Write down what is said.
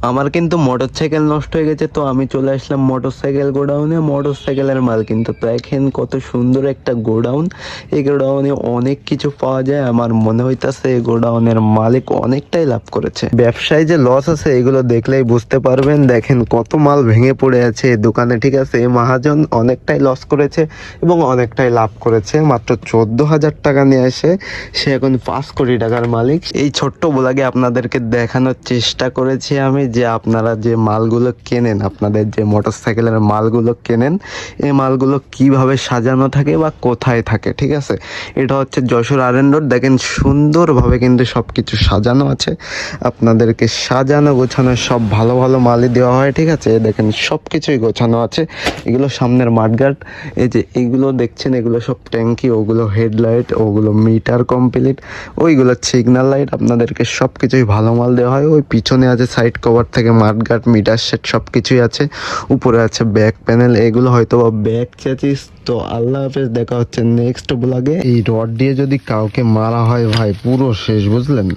আমার কিন্তু মোটরসাইকেল নষ্ট হয়ে গেছে, তো আমি চলে আসলাম মোটরসাইকেল গোডাউনে। মোটরসাইকেলের মাল কিন্তু দেখেন কত সুন্দর একটা গোডাউন। এই গোডাউনে অনেক কিছু পাওয়া যায়। আমার মনে হইতাছে এই গোডাউনের মালিক অনেকটাই লাভ করেছে। ব্যবসায় যে লস আছে এগুলো দেখলেই বুঝতে পারবেন। দেখেন কত মাল ভেঙে পড়ে আছে এই দোকানে, ঠিক আছে। এই মহাজন অনেকটাই লস করেছে এবং অনেকটাই লাভ করেছে। মাত্র 14,000 টাকা নিয়ে এসে সে এখন 5 কোটি টাকার মালিক। এই ছোট্ট ব্লগে আপনাদেরকে দেখানোর চেষ্টা করেছি আমি যে আপনারা যে মালগুলো কেনেন, আপনাদের যে মোটরসাইকেলের মালগুলো কেনেন, এই মালগুলো কিভাবে সাজানো থাকে বা কোথায় থাকে, ঠিক আছে। এটা হচ্ছে যশোর আরএন রোড। দেখেন সুন্দরভাবে কিন্তু সব কিছু সাজানো আছে। আপনাদেরকে সাজানো গোছানো সব ভালো ভালো মালই দেওয়া হয়, ঠিক আছে। দেখেন সব কিছুই গোছানো আছে। এগুলো সামনের মাঠগার্ড, এই যে এগুলো দেখছেন এগুলো সব ট্যাঙ্কি, ওগুলো হেডলাইট, ওগুলো মিটার কমপ্লিট, ওইগুলো সিগন্যাল লাইট। আপনাদেরকে সব কিছুই ভালো মাল দেওয়া হয়। ওই পিছনে আছে সাইড কভার থেকে মাঠগার্ড, মিটার সেট সব কিছুই আছে। উপরে আছে ব্যাক প্যানেল, এগুলো হয়তো বা ব্যাক চেচিস। তো আল্লাহ হাফেজ, দেখা হচ্ছে নেক্সট ব্লগে। এই রড দিয়ে যদি কাউকে মারা হয় ভাই পুরো শেষ, বুঝলেন।